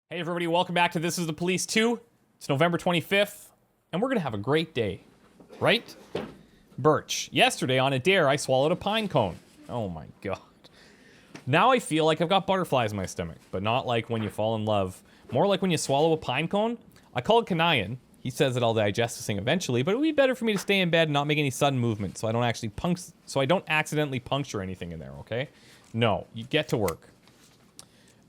Hey everybody, welcome back to This Is the Police 2. It's November 25th, and we're gonna have a great day, right? Birch. Yesterday on a dare, I swallowed a pine cone. Oh my god. Now I feel like I've got butterflies in my stomach, but not like when you fall in love. More like when you swallow a pine cone. I called Kanayan. He says that I'll digest this thing eventually, but it would be better for me to stay in bed and not make any sudden movement, so I don't accidentally puncture anything in there, okay? No, you get to work.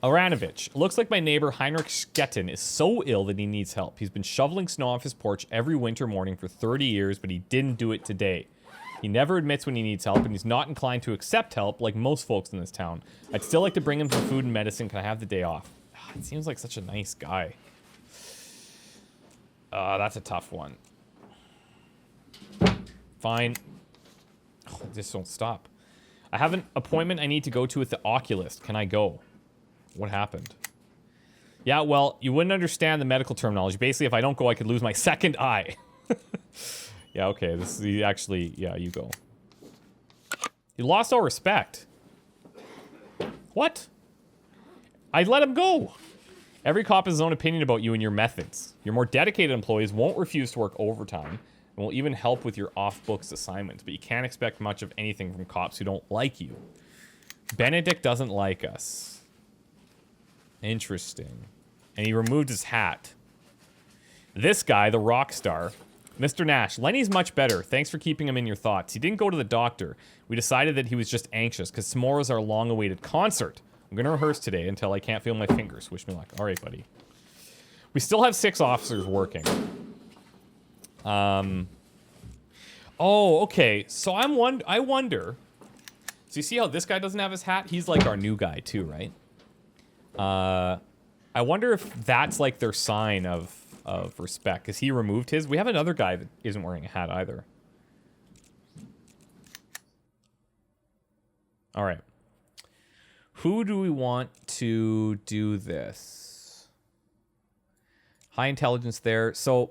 Aranovich. Looks like my neighbor Heinrich Schetten is so ill that he needs help. He's been shoveling snow off his porch every winter morning for 30 years, but he didn't do it today. He never admits when he needs help, and he's not inclined to accept help like most folks in this town. I'd still like to bring him some food and medicine. Can I have the day off? It seems like such a nice guy. That's a tough one. Fine. Oh, this won't stop. I have an appointment I need to go to with the oculist. Can I go? What happened? Yeah, well, you wouldn't understand the medical terminology. Basically, if I don't go, I could lose my second eye. Yeah, okay. This is actually, yeah, you go. You lost all respect. What? I let him go. Every cop has his own opinion about you and your methods. Your more dedicated employees won't refuse to work overtime and will even help with your off-books assignments, but you can't expect much of anything from cops who don't like you. Benedict doesn't like us. Interesting. And he removed his hat. This guy, the rock star, Mr. Nash. Lenny's much better. Thanks for keeping him in your thoughts. He didn't go to the doctor. We decided that he was just anxious because tomorrow's our long-awaited concert. I'm going to rehearse today until I can't feel my fingers. Wish me luck. All right, buddy. We still have 6 officers working. Oh, okay. So I wonder. So you see how this guy doesn't have his hat? He's like our new guy too, right? I wonder if that's like their sign of respect, because he removed his. We have another guy that isn't wearing a hat either. All right. Who do we want to do this? High intelligence there. So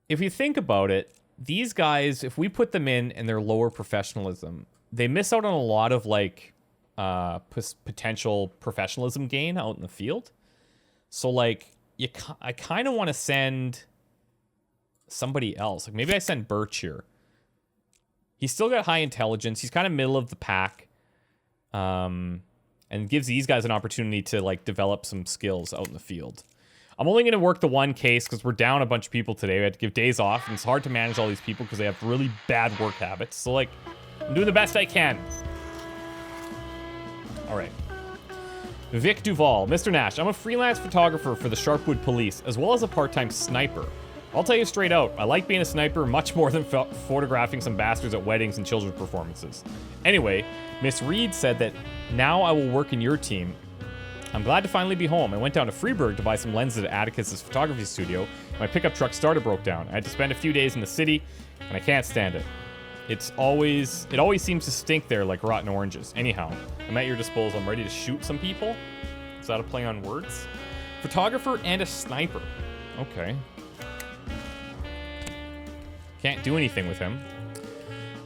if you think about it, these guys, if we put them in and their lower professionalism, they miss out on a lot of like potential professionalism gain out in the field. So like I kind of want to send somebody else. Like maybe I send Birch here. He's still got high intelligence. He's kind of middle of the pack. And gives these guys an opportunity to like develop some skills out in the field. I'm only going to work the one case because we're down a bunch of people today. We had to give days off, and it's hard to manage all these people because they have really bad work habits. So like, I'm doing the best I can. All right. Vic Duval. Mr. Nash, I'm a freelance photographer for the Sharpwood Police, as well as a part-time sniper. I'll tell you straight out, I like being a sniper much more than photographing some bastards at weddings and children's performances. Anyway, Miss Reed said that now I will work in your team. I'm glad to finally be home. I went down to Freeburg to buy some lenses at Atticus's photography studio. My pickup truck starter broke down. I had to spend a few days in the city, and I can't stand it. It always seems to stink there like rotten oranges. Anyhow, I'm at your disposal. I'm ready to shoot some people. Is that a play on words? Photographer and a sniper. Okay. Can't do anything with him.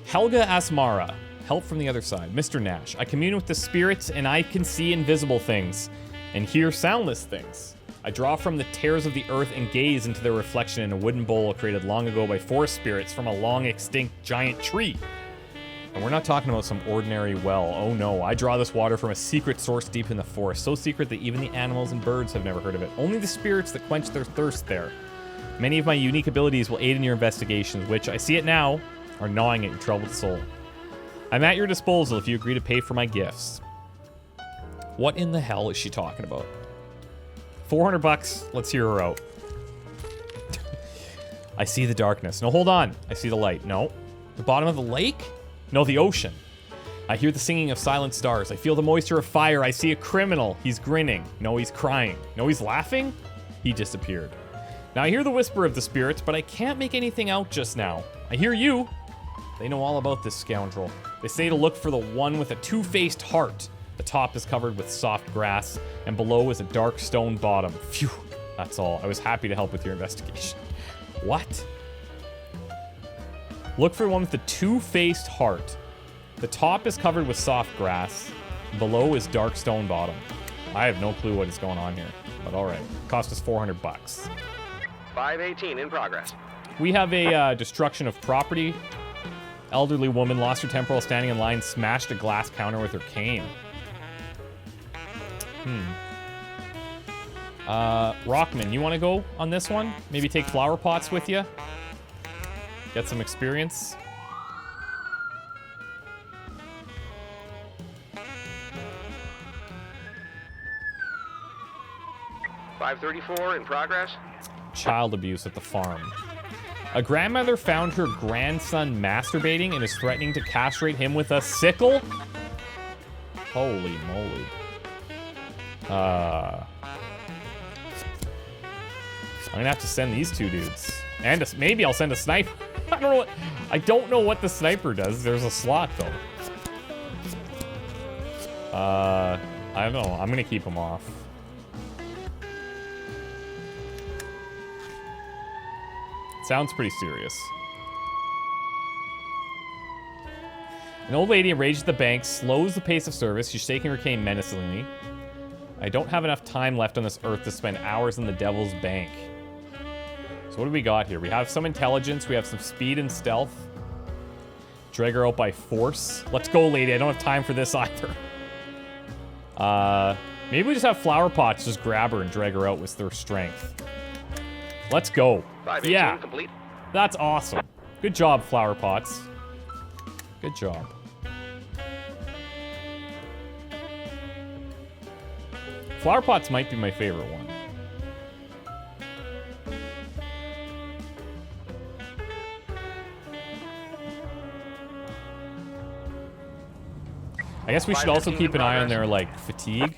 Helga Asmara. Help from the other side. Mr. Nash. I commune with the spirits and I can see invisible things and hear soundless things. I draw from the tears of the earth and gaze into their reflection in a wooden bowl created long ago by forest spirits from a long extinct giant tree. And we're not talking about some ordinary well. Oh no, I draw this water from a secret source deep in the forest, so secret that even the animals and birds have never heard of it. Only the spirits that quench their thirst there. Many of my unique abilities will aid in your investigations, which, I see it now, are gnawing at your troubled soul. I'm at your disposal if you agree to pay for my gifts. What in the hell is she talking about? $400, let's hear her out. I see the darkness. No, hold on. I see the light. No. The bottom of the lake? No, the ocean. I hear the singing of silent stars. I feel the moisture of fire. I see a criminal. He's grinning. No, he's crying. No, he's laughing. He disappeared. Now I hear the whisper of the spirits, but I can't make anything out just now. I hear you. They know all about this scoundrel. They say to look for the one with a two-faced heart. The top is covered with soft grass, and below is a dark stone bottom. Phew, that's all. I was happy to help with your investigation. What? Look for one with the two-faced heart. The top is covered with soft grass. Below is dark stone bottom. I have no clue what is going on here, but all right. Cost us 400 bucks. 518 in progress. We have a destruction of property. Elderly woman lost her temper while standing in line, smashed a glass counter with her cane. Rockman, you want to go on this one? Maybe take flower pots with you? Get some experience? 534 in progress. Child abuse at the farm. A grandmother found her grandson masturbating and is threatening to castrate him with a sickle? Holy moly. I'm gonna have to send these two dudes. And maybe I'll send a sniper. I don't know what the sniper does. There's a slot though. I don't know. I'm gonna keep him off. Sounds pretty serious. An old lady enraged at the bank slows the pace of service. She's shaking her cane menacingly. I don't have enough time left on this earth to spend hours in the devil's bank. So what do we got here? We have some intelligence. We have some speed and stealth. Drag her out by force. Let's go, lady. I don't have time for this either. Maybe we just have flower pots. Just grab her and drag her out with their strength. Let's go. Yeah, complete. That's awesome. Good job, flower pots. Good job. Flower pots might be my favorite one. I guess we should also keep an eye on their, like, fatigue.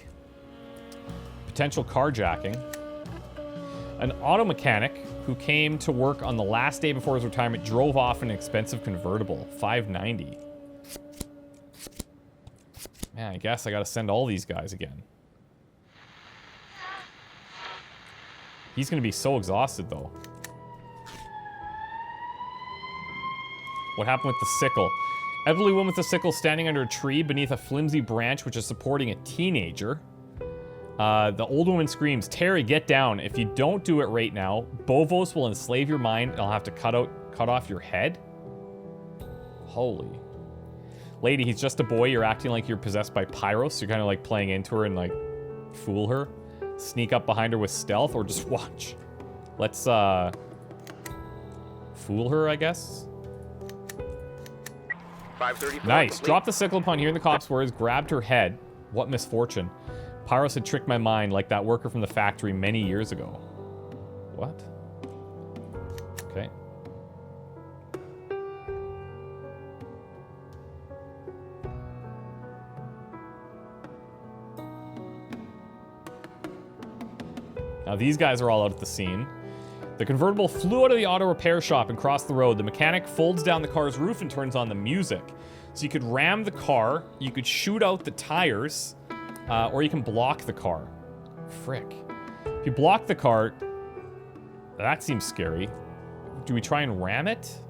Potential carjacking. An auto mechanic who came to work on the last day before his retirement drove off in an expensive convertible. $590. Man, I guess I gotta send all these guys again. He's gonna be so exhausted, though. What happened with the sickle? Elderly woman with a sickle standing under a tree beneath a flimsy branch which is supporting a teenager. The old woman screams, Terry, get down. If you don't do it right now, Bovos will enslave your mind and I'll have to cut off your head. Holy. Lady, he's just a boy. You're acting like you're possessed by Pyros. You're kind of like playing into her and like fool her. Sneak up behind her with stealth or just watch. Let's fool her, I guess. 534. Nice. Complete. Dropped the sickle upon hearing the cops' words, grabbed her head. What misfortune. Pyros had tricked my mind like that worker from the factory many years ago. What? Okay. Now these guys are all out at the scene. The convertible flew out of the auto repair shop and crossed the road. The mechanic folds down the car's roof and turns on the music. So you could ram the car, you could shoot out the tires, or you can block the car. Frick. If you block the car, that seems scary. Do we try and ram it?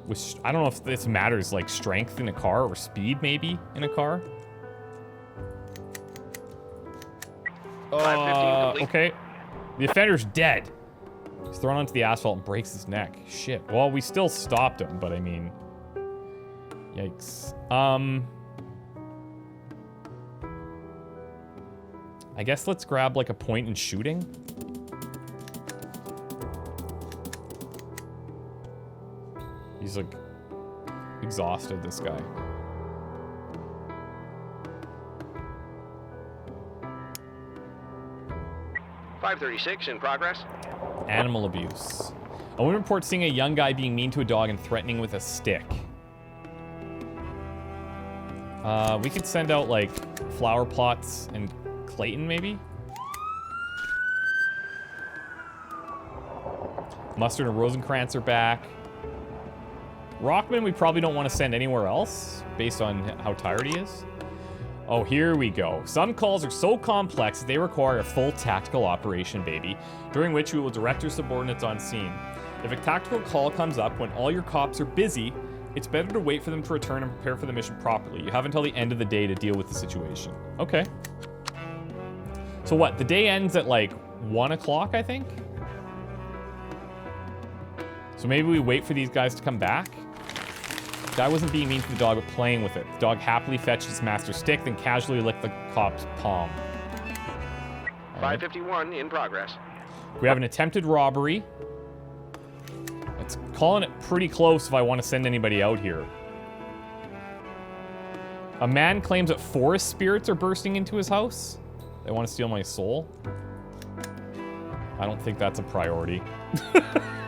Which, I don't know if this matters, like strength in a car or speed maybe in a car. 515 complete. Okay. The offender's dead. He's thrown onto the asphalt and breaks his neck. Shit. Well, we still stopped him, but I mean... Yikes. I guess let's grab like a point in shooting. He's like exhausted, this guy. .536 in progress. Animal abuse. A woman reports seeing a young guy being mean to a dog and threatening with a stick. We could send out like flower plots and Clayton, maybe? Mustard and Rosencrantz are back. Rockman, we probably don't want to send anywhere else, based on how tired he is. Oh, here we go. Some calls are so complex that they require a full tactical operation, baby, during which we will direct your subordinates on scene. If a tactical call comes up when all your cops are busy, it's better to wait for them to return and prepare for the mission properly. You have until the end of the day to deal with the situation. Okay. So what? The day ends at like 1 o'clock, I think? So maybe we wait for these guys to come back? The guy wasn't being mean to the dog, but playing with it. The dog happily fetched its master's stick, then casually licked the cop's palm. 551 in progress. We have an attempted robbery. It's calling it pretty close if I want to send anybody out here. A man claims that forest spirits are bursting into his house. They want to steal my soul. I don't think that's a priority.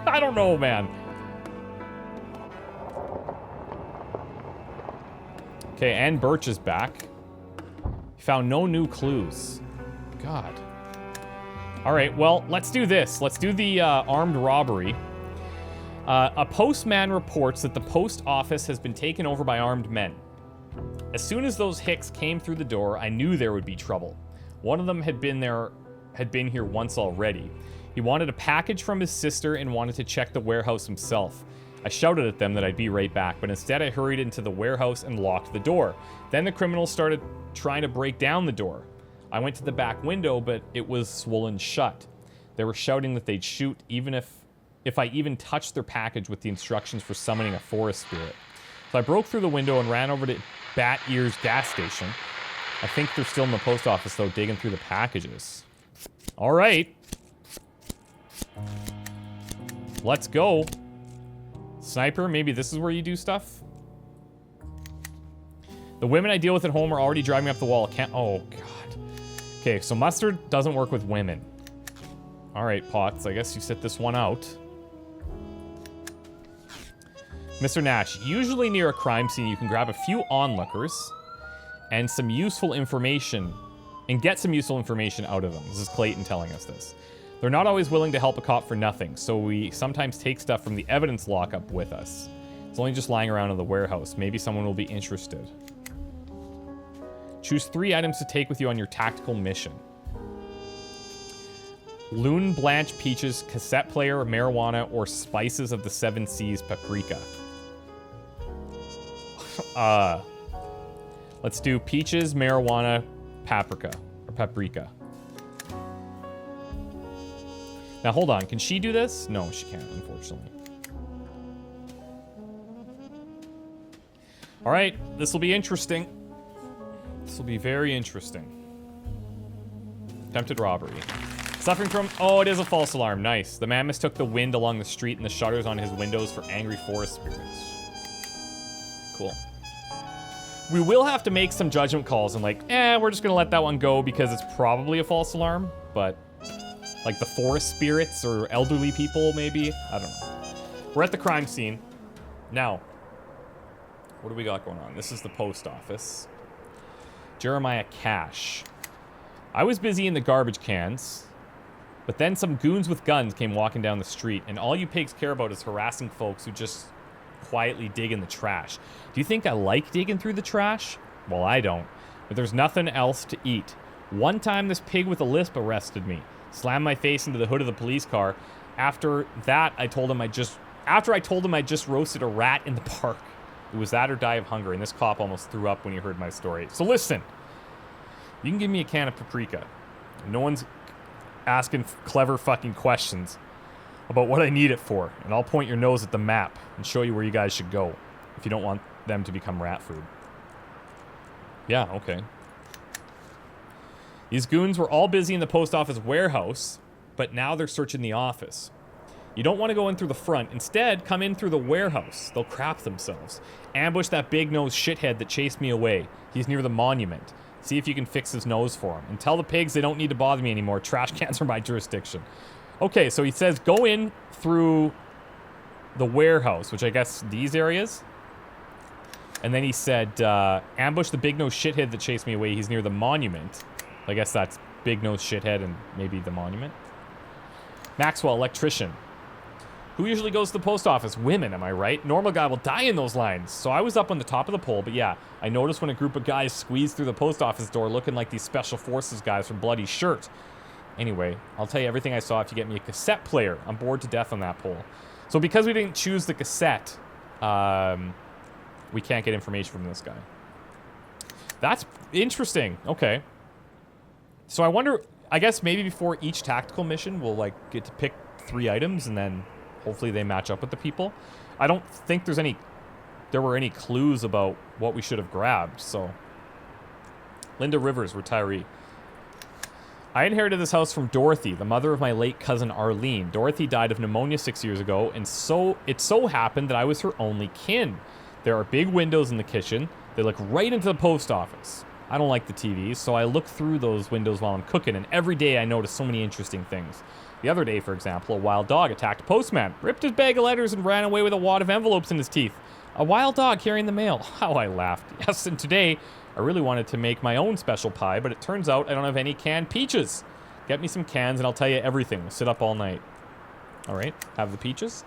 I don't know, man. Okay, and Birch is back. He found no new clues. God. All right, well, let's do this. Let's do the armed robbery. A postman reports that the post office has been taken over by armed men. As soon as those hicks came through the door, I knew there would be trouble. One of them had been here once already. He wanted a package from his sister and wanted to check the warehouse himself. I shouted at them that I'd be right back, but instead I hurried into the warehouse and locked the door. Then the criminals started trying to break down the door. I went to the back window, but it was swollen shut. They were shouting that they'd shoot even if I even touched their package with the instructions for summoning a forest spirit. So I broke through the window and ran over to Bat Ear's gas station. I think they're still in the post office, though, digging through the packages. All right. Let's go. Sniper, maybe this is where you do stuff? The women I deal with at home are already driving up the wall. Oh, God. Okay, so mustard doesn't work with women. All right, Potts, I guess you sit this one out. Mr. Nash, usually near a crime scene, you can grab a few onlookers and some useful information, and get some useful information out of them. This is Clayton telling us this. They're not always willing to help a cop for nothing, so we sometimes take stuff from the evidence lockup with us. It's only just lying around in the warehouse. Maybe someone will be interested. Choose 3 items to take with you on your tactical mission. Loon Blanche Peaches, cassette player, marijuana, or spices of the 7 Seas paprika. Let's do peaches, marijuana, paprika. Now, hold on. Can she do this? No, she can't, unfortunately. All right. This will be interesting. This will be very interesting. Attempted robbery. Suffering from... Oh, it is a false alarm. Nice. The man mistook the wind along the street and the shutters on his windows for angry forest spirits. Cool. We will have to make some judgment calls and we're just going to let that one go because it's probably a false alarm, but... Like the forest spirits or elderly people, maybe? I don't know. We're at the crime scene. Now, what do we got going on? This is the post office. Jeremiah Cash. I was busy in the garbage cans, but then some goons with guns came walking down the street, and all you pigs care about is harassing folks who just quietly dig in the trash. Do you think I like digging through the trash? Well, I don't. But there's nothing else to eat. One time, this pig with a lisp arrested me. Slammed my face into the hood of the police car. After I told him I just roasted a rat in the park. It was that or die of hunger, and this cop almost threw up when he heard my story. So listen, you can give me a can of paprika. No one's asking clever fucking questions about what I need it for, and I'll point your nose at the map and show you where you guys should go if you don't want them to become rat food. Yeah, okay. These goons were all busy in the post office warehouse, but now they're searching the office. You don't want to go in through the front. Instead, come in through the warehouse. They'll crap themselves. Ambush that big-nosed shithead that chased me away. He's near the monument. See if you can fix his nose for him. And tell the pigs they don't need to bother me anymore. Trash cans are my jurisdiction. Okay, so he says go in through the warehouse, which I guess these areas. And then he said, ambush the big-nosed shithead that chased me away. He's near the monument. I guess that's big-nosed shithead and maybe the monument. Maxwell, electrician. Who usually goes to the post office? Women, am I right? Normal guy will die in those lines. So I was up on the top of the pole, but yeah, I noticed when a group of guys squeezed through the post office door looking like these special forces guys from Bloody Shirt. Anyway, I'll tell you everything I saw if you get me a cassette player. I'm bored to death on that pole. So because we didn't choose the cassette, we can't get information from this guy. That's interesting. Okay. So I wonder, I guess maybe before each tactical mission, we'll like get to pick 3 items, and then hopefully they match up with the people. I don't think there were any clues about what we should have grabbed, so. Linda Rivers, retiree. I inherited this house from Dorothy, the mother of my late cousin Arlene. Dorothy died of pneumonia 6 years ago, and it so happened that I was her only kin. There are big windows in the kitchen. They look right into the post office. I don't like the TVs, so I look through those windows while I'm cooking, and every day I notice so many interesting things. The other day, for example, a wild dog attacked a postman, ripped his bag of letters, and ran away with a wad of envelopes in his teeth. A wild dog carrying the mail. How I laughed. Yes, and today, I really wanted to make my own special pie, but it turns out I don't have any canned peaches. Get me some cans, and I'll tell you everything. We'll sit up all night. All right, have the peaches.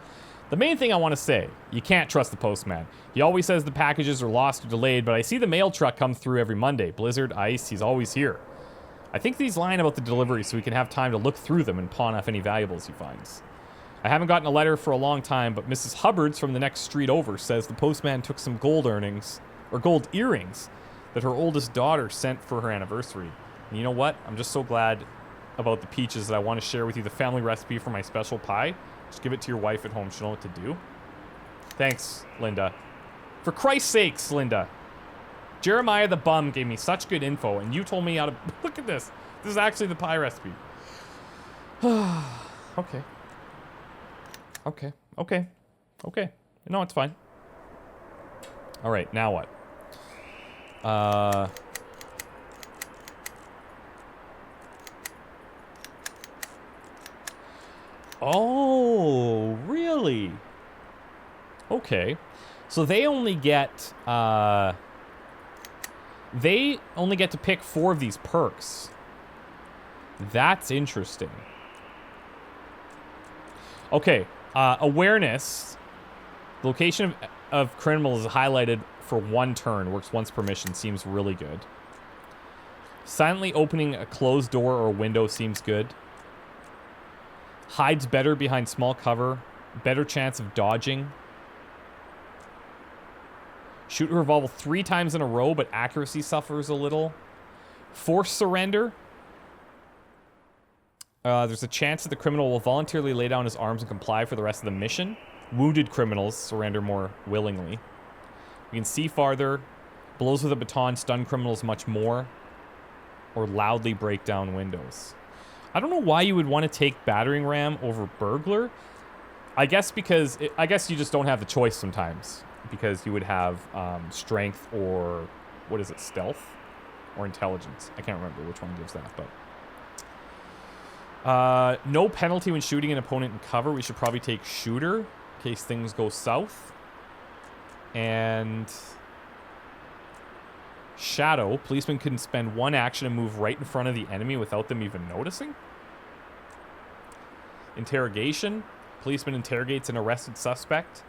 The main thing I want to say, you can't trust the postman. He always says the packages are lost or delayed, but I see the mail truck come through every Monday. Blizzard, ice, he's always here. I think he's lying about the delivery so we can have time to look through them and pawn off any valuables he finds. I haven't gotten a letter for a long time, but Mrs. Hubbard's from the next street over says the postman took some gold earrings, or gold earrings, that her oldest daughter sent for her anniversary. And you know what? I'm just so glad about the peaches that I want to share with you the family recipe for my special pie. Just give it to your wife at home. She'll know what to do. Thanks, Linda. For Christ's sakes, Linda. Jeremiah the bum gave me such good info, and you told me how to... Look at this. This is actually the pie recipe. Okay. Okay. No, it's fine. All right, now what? Oh, really? Okay. So they only get to pick 4 of these perks. That's interesting. Okay. Awareness. The location of criminals is highlighted for 1 turn. Works once per mission. Seems really good. Silently opening a closed door or window seems good. Hides better behind small cover. Better chance of dodging. Shoot her revolver 3 times in a row, but accuracy suffers a little. Forced surrender. There's a chance that the criminal will voluntarily lay down his arms and comply for the rest of the mission. Wounded criminals surrender more willingly. We can see farther. Blows with a baton stun criminals much more. Or loudly break down windows. I don't know why you would want to take battering ram over burglar. I guess because... I guess you just don't have the choice sometimes. Because you would have strength or... What is it? Stealth? Or intelligence. I can't remember which one gives that, but... no penalty when shooting an opponent in cover. We should probably take shooter in case things go south. And shadow. Policeman can spend 1 action and move right in front of the enemy without them even noticing. Interrogation. Policeman interrogates an arrested suspect.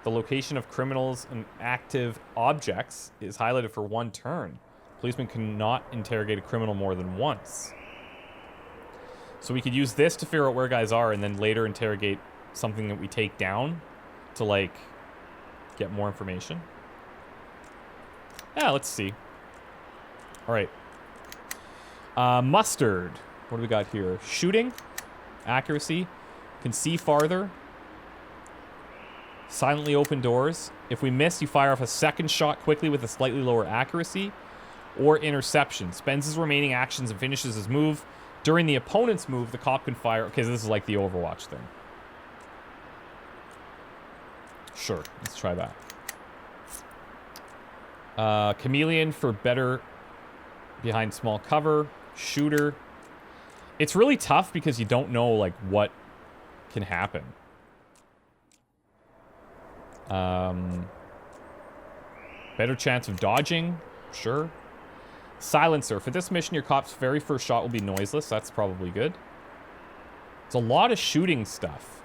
The location of criminals and active objects is highlighted for 1 turn. Policeman cannot interrogate a criminal more than once. So we could use this to figure out where guys are and then later interrogate something that we take down to, like, get more information. Yeah, let's see. All right. Mustard. What do we got here? Shooting. Accuracy. Can see farther. Silently open doors. If we miss, you fire off a second shot quickly with a slightly lower accuracy. Or interception. Spends his remaining actions and finishes his move. During the opponent's move, the cop can fire... Okay, so this is like the Overwatch thing. Sure, let's try that. Chameleon for better behind small cover. Shooter. It's really tough because you don't know, like, what can happen. Better chance of dodging. Sure. Silencer. For this mission, your cop's very first shot will be noiseless. That's probably good. It's a lot of shooting stuff.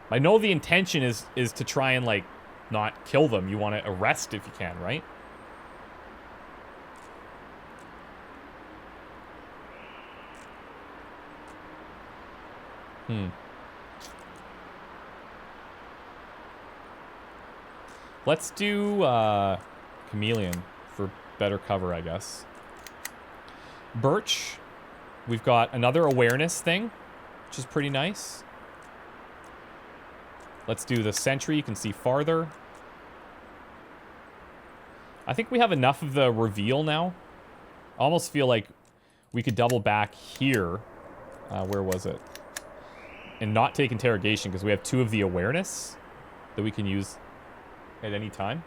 I know the intention is to try and, like, not kill them. You want to arrest if you can, right? Let's do Chameleon for better cover, I guess. Birch. We've got another awareness thing, which is pretty nice. Let's do the sentry. You can see farther. I think we have enough of the reveal now. I almost feel like we could double back here. Where was it? And not take interrogation because we have 2 of the awareness that we can use at any time.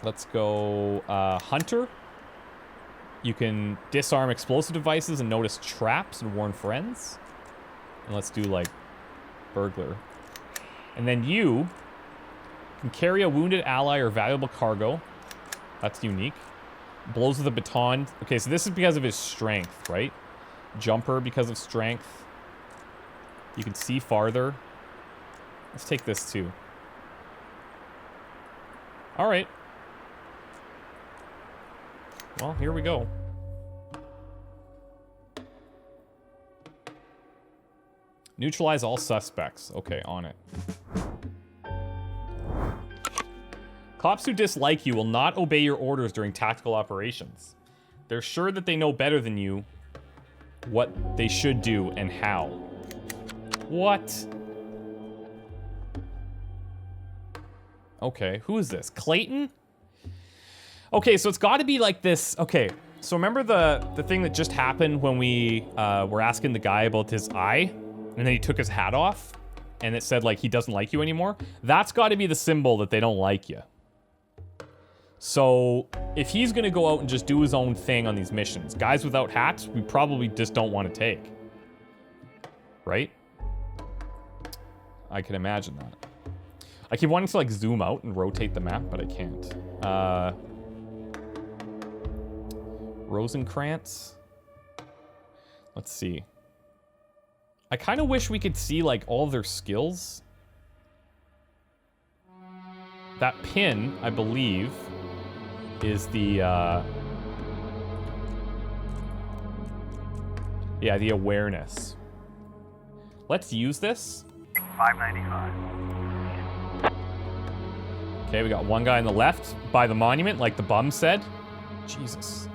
Let's go Hunter. You can disarm explosive devices and notice traps and warn friends. And let's do like burglar. And then you can carry a wounded ally or valuable cargo. That's unique. Blows with a baton. Okay, so this is because of his strength, right? Jumper because of strength. You can see farther. Let's take this too. All right. Well, here we go. Neutralize all suspects. Okay, on it. Cops who dislike you will not obey your orders during tactical operations. They're sure that they know better than you what they should do and how. What? Okay, who is this? Clayton? Okay, so it's got to be like this. Okay, so remember the thing that just happened when we were asking the guy about his eye? And then he took his hat off? And it said, like, he doesn't like you anymore? That's got to be the symbol that they don't like you. So, if he's going to go out and just do his own thing on these missions, guys without hats, we probably just don't want to take. Right? I can imagine that. I keep wanting to, like, zoom out and rotate the map, but I can't. Rosencrantz. Let's see. I kind of wish we could see, like, all their skills. That pin, I believe, is the, yeah, the awareness. Let's use this. 595. Okay, we got one guy on the left by the monument, like the bum said. Jesus.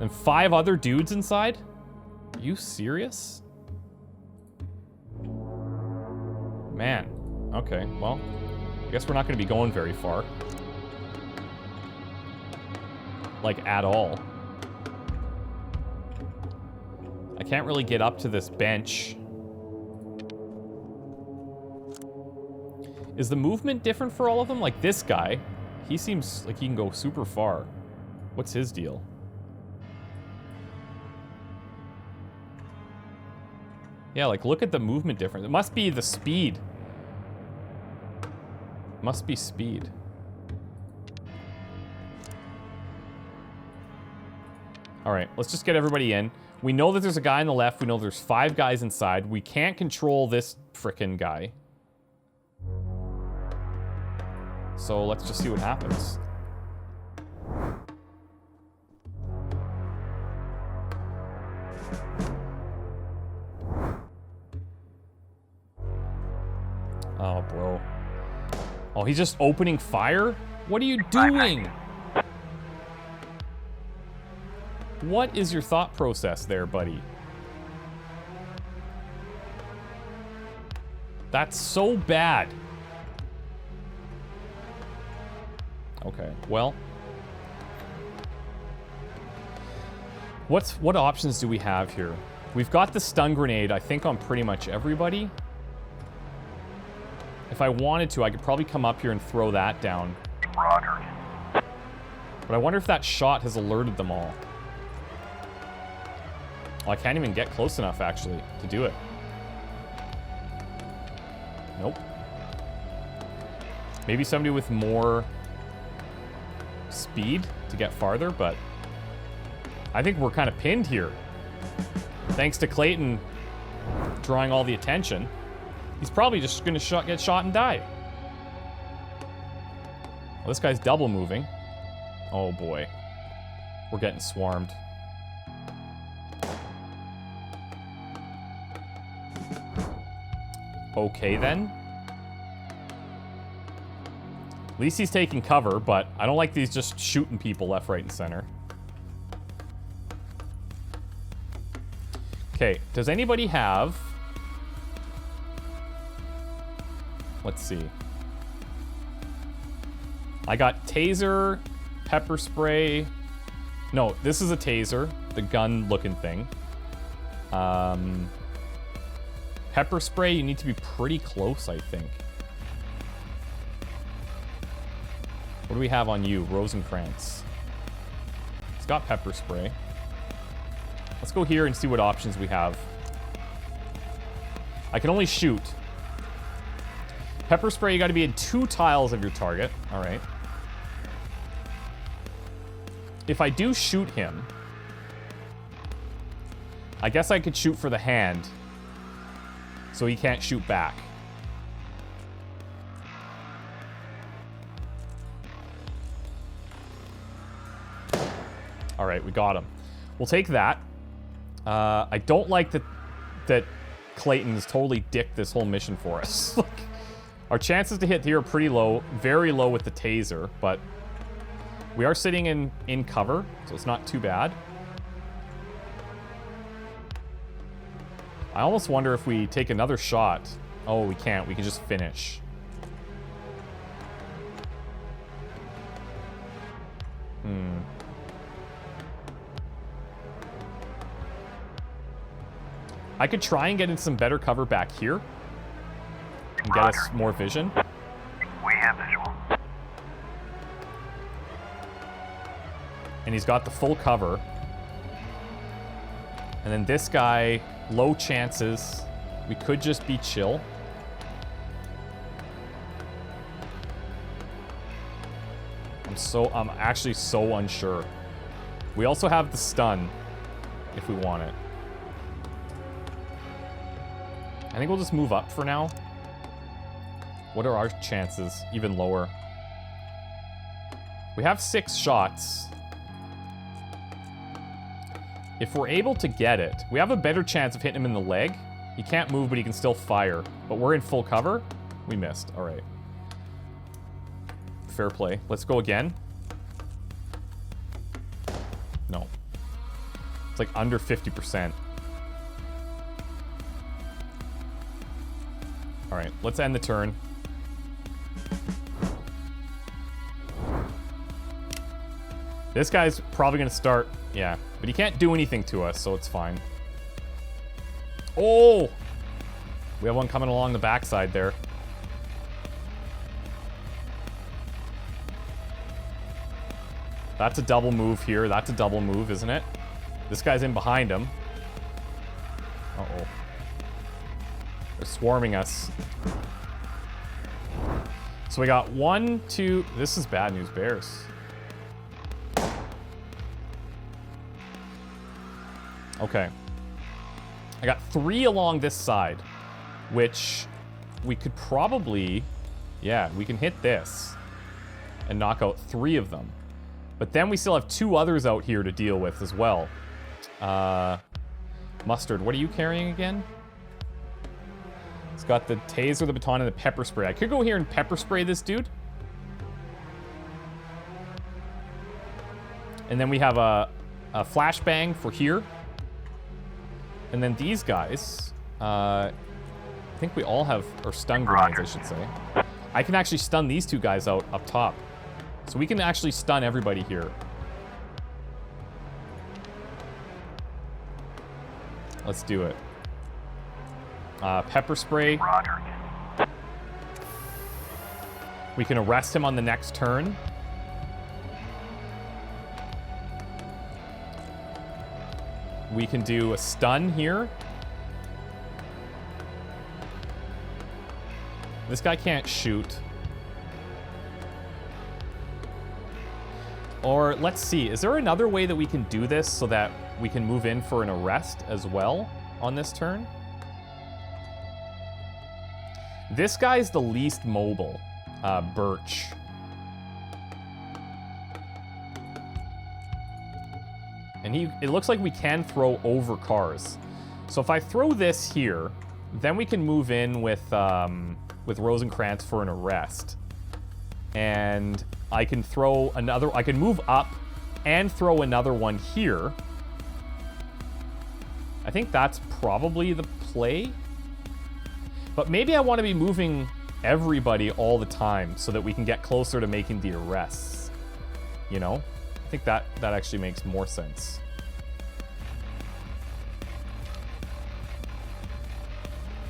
And 5 other dudes inside? Are you serious? Man. Okay, well, I guess we're not going to be going very far. Like, at all. I can't really get up to this bench. Is the movement different for all of them? Like, this guy, he seems like he can go super far. What's his deal? Yeah, like, look at the movement difference. It must be the speed. Must be speed. All right, let's just get everybody in. We know that there's a guy on the left. We know there's 5 guys inside. We can't control this frickin' guy. So let's just see what happens. Oh, bro. Oh, he's just opening fire? What are you doing? What is your thought process there, buddy? That's so bad. Okay, well. What options do we have here? We've got the stun grenade, I think, on pretty much everybody. If I wanted to, I could probably come up here and throw that down. Roger. But I wonder if that shot has alerted them all. Well, I can't even get close enough, actually, to do it. Nope. Maybe somebody with more speed to get farther, but I think we're kind of pinned here. Thanks to Clayton drawing all the attention. He's probably just going to get shot and die. Well, this guy's double moving. Oh, boy. We're getting swarmed. Okay, then. At least he's taking cover, but I don't like these just shooting people left, right, and center. Okay, does anybody have... Let's see. I got taser, pepper spray. No, this is a taser, the gun-looking thing. Pepper spray, you need to be pretty close, I think. What do we have on you? Rosencrantz. It's got pepper spray. Let's go here and see what options we have. I can only shoot. Pepper spray, you gotta be in 2 tiles of your target. Alright. If I do shoot him, I guess I could shoot for the hand, so he can't shoot back. All right, we got him. We'll take that. I don't like that Clayton's totally dicked this whole mission for us. Our chances to hit here are pretty low, very low with the taser, but we are sitting in cover, so it's not too bad. I almost wonder if we take another shot. Oh, we can't. We can just finish. I could try and get in some better cover back here and get us more vision. We have visual. And he's got the full cover. And then this guy, low chances. We could just be chill. I'm actually so unsure. We also have the stun if we want it. I think we'll just move up for now. What are our chances? Even lower. We have 6 shots. If we're able to get it, we have a better chance of hitting him in the leg. He can't move, but he can still fire. But we're in full cover. We missed. All right. Fair play. Let's go again. No. It's like under 50%. All right, let's end the turn. This guy's probably going to start. Yeah, but he can't do anything to us, so it's fine. Oh! We have one coming along the backside there. That's a double move here. That's a double move, isn't it? This guy's in behind him. Uh-oh. They're swarming us. So we got 1, 2... This is bad news, bears. Okay. I got 3 along this side, which we could probably... Yeah, we can hit this and knock out 3 of them. But then we still have 2 others out here to deal with as well. Mustard, what are you carrying again? It's got the taser, the baton, and the pepper spray. I could go here and pepper spray this dude. And then we have a flashbang for here. And then these guys, I think we all have, or stun grenades, I should say. I can actually stun these 2 guys out up top. So we can actually stun everybody here. Let's do it. Pepper spray. Roger. We can arrest him on the next turn. We can do a stun here. This guy can't shoot. Or let's see, is there another way that we can do this so that we can move in for an arrest as well on this turn? This guy's the least mobile, Birch. And it looks like we can throw over cars. So if I throw this here, then we can move in with Rosencrantz for an arrest. And I can throw another, I can move up and throw another one here. I think that's probably the play. But maybe I want to be moving everybody all the time so that we can get closer to making the arrests. You know? I think that actually makes more sense.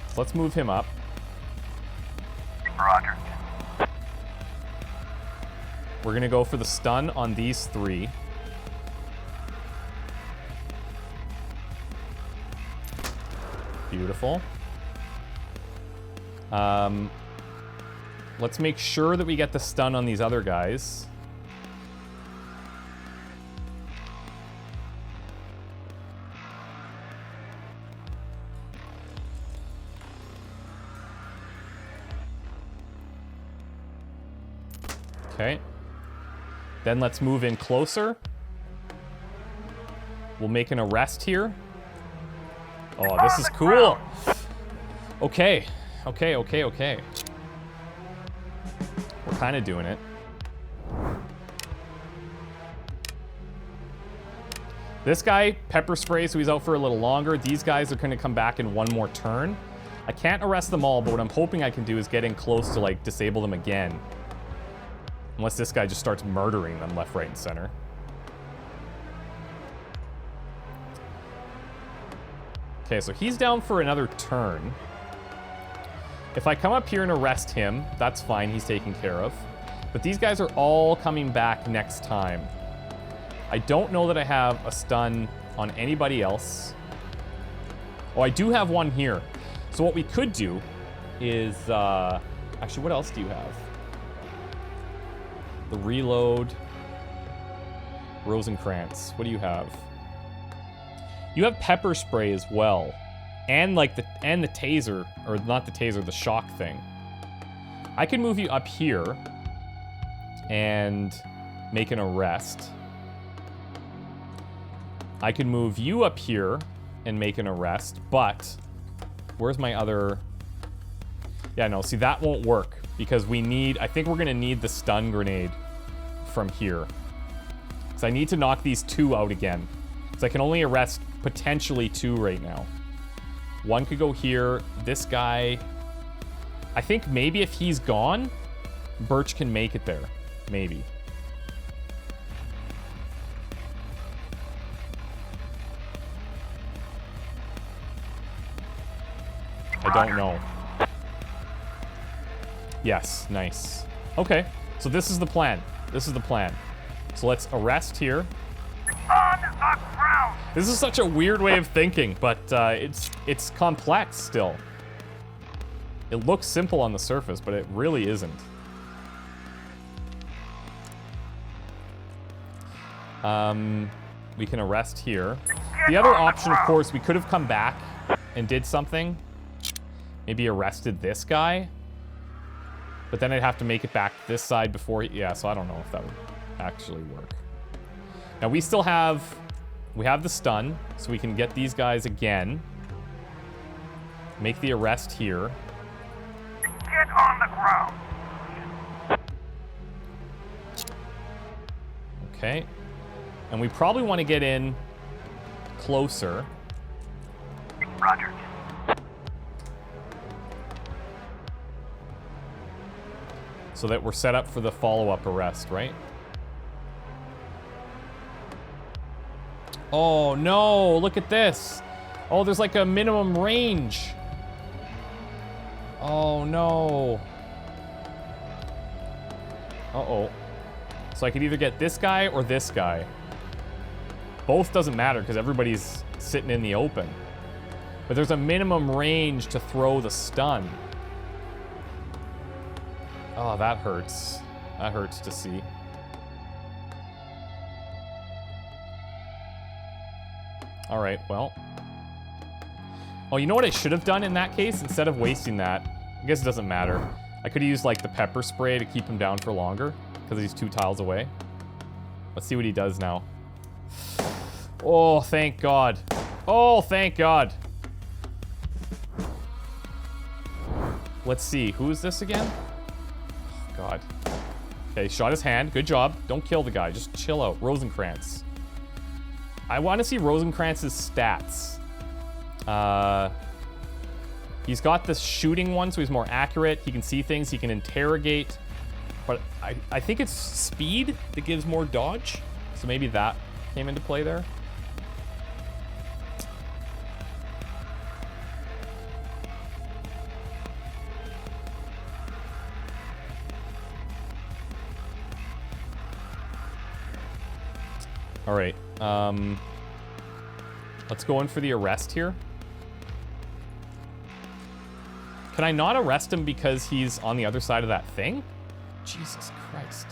So let's move him up. Roger. We're going to go for the stun on these three. Beautiful. Let's make sure that we get the stun on these other guys. Okay. Then let's move in closer. We'll make an arrest here. Oh, this is cool. Okay. Okay. We're kind of doing it. This guy, pepper spray, so he's out for a little longer. These guys are going to come back in one more turn. I can't arrest them all, but what I'm hoping I can do is get in close to, like, disable them again. Unless this guy just starts murdering them left, right, and center. Okay, so he's down for another turn. If I come up here and arrest him, that's fine, he's taken care of. But these guys are all coming back next time. I don't know that I have a stun on anybody else. Oh, I do have one here. So what we could do is, actually, what else do you have? The reload. Rosencrantz. What do you have? You have pepper spray as well. And like the taser, or not the taser, the shock thing. I can move you up here and make an arrest. I can move you up here and make an arrest, but where's my other? Yeah, no, see, that won't work because we need, I think we're gonna need the stun grenade from here. So I need to knock these two out again. So I can only arrest potentially two right now. One could go here. This guy, I think maybe if he's gone, Birch can make it there. Maybe. I don't know. Yes, nice. Okay, so this is the plan. This is the plan. So let's arrest here. On the ground! This is such a weird way of thinking, but it's complex still. It looks simple on the surface, but it really isn't. We can arrest here. The other option, of course, we could have come back and did something. Maybe arrested this guy. But then I'd have to make it back this side before yeah, so I don't know if that would actually work. Now we still have, we have the stun, so we can get these guys again. Make the arrest here. Get on the ground! Okay. And we probably want to get in closer. Roger. So that we're set up for the follow-up arrest, right? Oh no, look at this. Oh, there's like a minimum range. Oh no. Uh-oh. So I could either get this guy or this guy. Both doesn't matter because everybody's sitting in the open. But there's a minimum range to throw the stun. Oh, that hurts. That hurts to see. All right, well. Oh, you know what I should have done in that case? Instead of wasting that, I guess it doesn't matter. I could have used like the pepper spray to keep him down for longer because he's 2 tiles away. Let's see what he does now. Oh, thank God. Oh, thank God. Let's see. Who is this again? God. Okay, shot his hand. Good job. Don't kill the guy. Just chill out. Rosencrantz. I want to see Rosencrantz's stats. He's got the shooting one, so he's more accurate. He can see things. He can interrogate. But I think it's speed that gives more dodge. So maybe that came into play there. All right. Let's go in for the arrest here. Can I not arrest him because he's on the other side of that thing? Jesus Christ.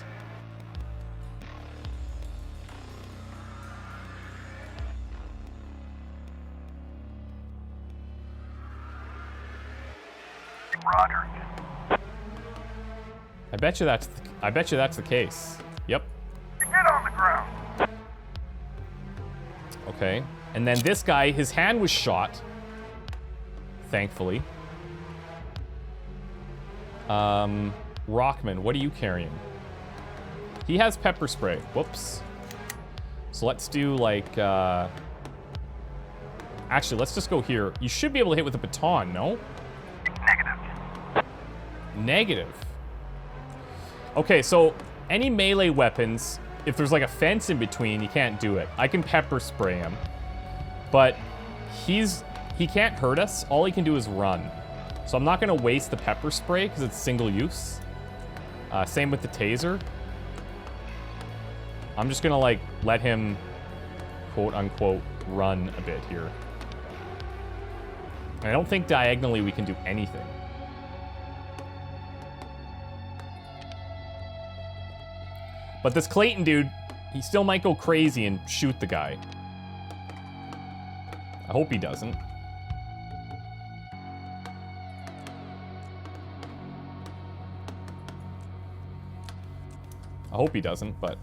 Roger. I bet you that's the case. Yep. Get on the ground. Okay. And then this guy, his hand was shot. Thankfully. Rockman, what are you carrying? He has pepper spray. Whoops. So let's do like, actually, let's just go here. You should be able to hit with a baton, no? Negative. Negative. Okay, so any melee weapons, if there's like a fence in between, you can't do it. I can pepper spray him, but he can't hurt us. All he can do is run. So I'm not gonna waste the pepper spray because it's single use. Same with the taser. I'm just gonna like let him quote unquote run a bit here. And I don't think diagonally we can do anything. But this Clayton dude, he still might go crazy and shoot the guy. I hope he doesn't. I hope he doesn't, but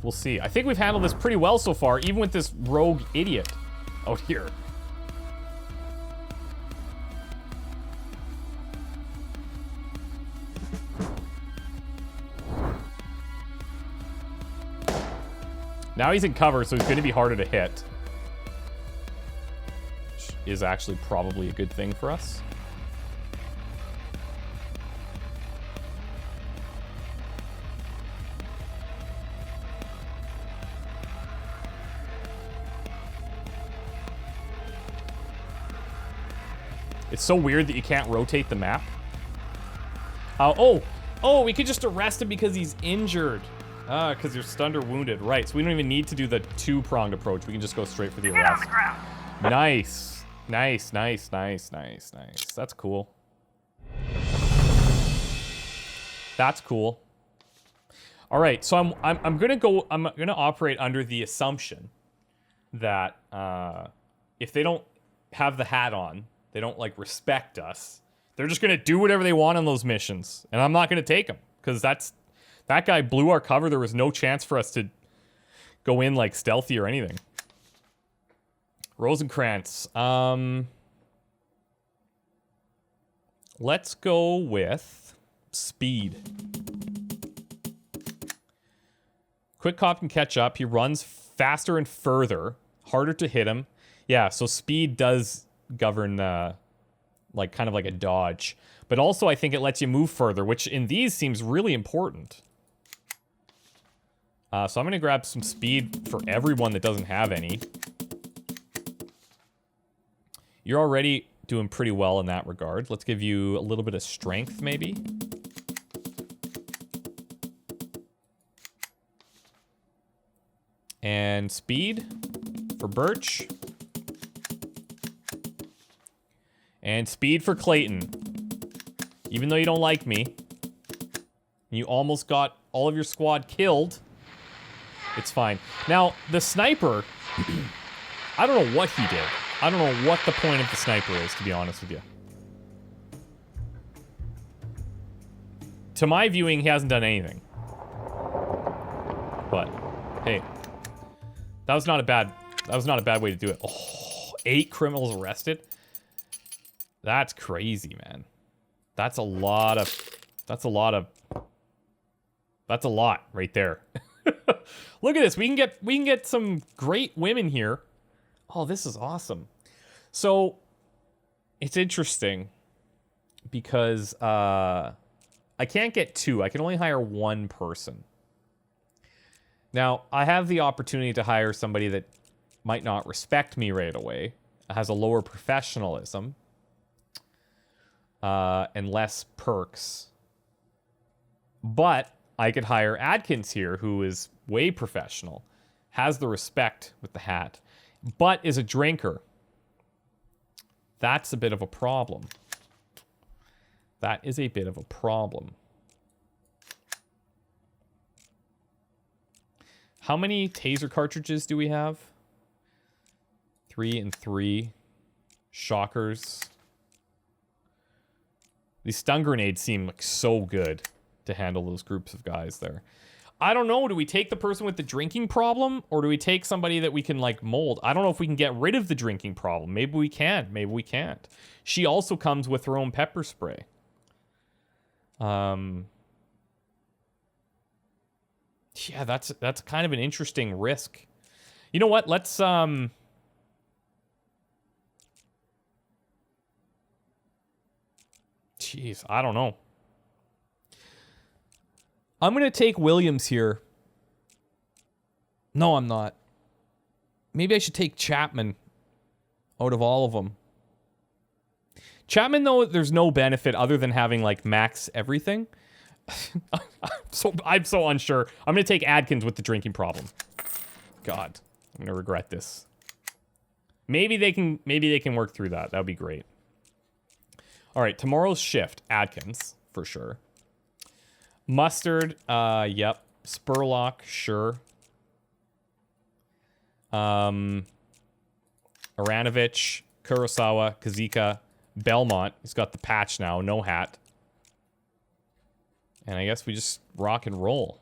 we'll see. I think we've handled this pretty well so far, even with this rogue idiot out here. Now he's in cover, so he's going to be harder to hit. Which is actually probably a good thing for us. It's so weird that you can't rotate the map. Oh, we could just arrest him because he's injured. Because you're stunned or wounded. Right, so we don't even need to do the two-pronged approach. We can just go straight for the Get on arrest. the ground. Nice. Nice. That's cool. That's cool. All right, so I'm gonna operate under the assumption that if they don't have the hat on, they don't like respect us. They're just gonna do whatever they want on those missions, and I'm not gonna take them because that guy blew our cover. There was no chance for us to go in like stealthy or anything. Rosencrantz. Let's go with speed. Quick Cop can catch up. He runs faster and further. Harder to hit him. Yeah, so speed does govern like kind of like a dodge. But also I think it lets you move further, which in these seems really important. So I'm going to grab some speed for everyone that doesn't have any. You're already doing pretty well in that regard. Let's give you a little bit of strength, maybe. And speed for Birch. And speed for Clayton. Even though you don't like me, you almost got all of your squad killed. It's fine. Now, the sniper, I don't know what he did. I don't know what the point of the sniper is, to be honest with you. To my viewing, he hasn't done anything. But, hey, that was not a bad way to do it. Oh, 8 criminals arrested? That's crazy, man. That's a lot of That's a lot right there. Look at this. We can get some great women here. Oh, this is awesome. So it's interesting because I can't get two. I can only hire one person. Now, I have the opportunity to hire somebody that might not respect me right away, has a lower professionalism, and less perks. But I could hire Adkins here, who is way professional, has the respect with the hat, but is a drinker. That's a bit of a problem. That is a bit of a problem. How many taser cartridges do we have? 3 and 3. Shockers. These stun grenades seem like so good to handle those groups of guys there. I don't know. Do we take the person with the drinking problem, or do we take somebody that we can like mold? I don't know if we can get rid of the drinking problem. Maybe we can. Maybe we can't. She also comes with her own pepper spray. Yeah, that's kind of an interesting risk. You know what? Let's Jeez, I don't know. I'm going to take Williams here. No, I'm not. Maybe I should take Chapman out of all of them. Chapman, though, there's no benefit other than having, like, max everything. I'm so unsure. I'm going to take Adkins with the drinking problem. God, I'm going to regret this. Maybe they can work through that. That would be great. All right, tomorrow's shift, Adkins, for sure. Mustard, yep. Spurlock, sure. Aranovich, Kurosawa, Kazika, Belmont. He's got the patch now, no hat. And I guess we just rock and roll.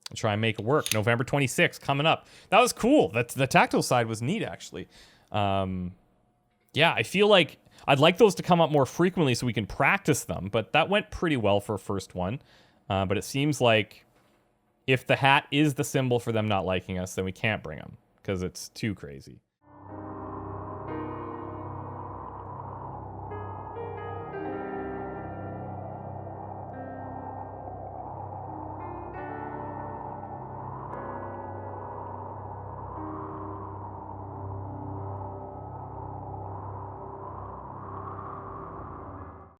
I'll try and make it work. November 26th, coming up. That was cool. The tactile side was neat, actually. Yeah, I feel like I'd like those to come up more frequently so we can practice them, but that went pretty well for a first one. But it seems like if the hat is the symbol for them not liking us, then we can't bring them because it's too crazy.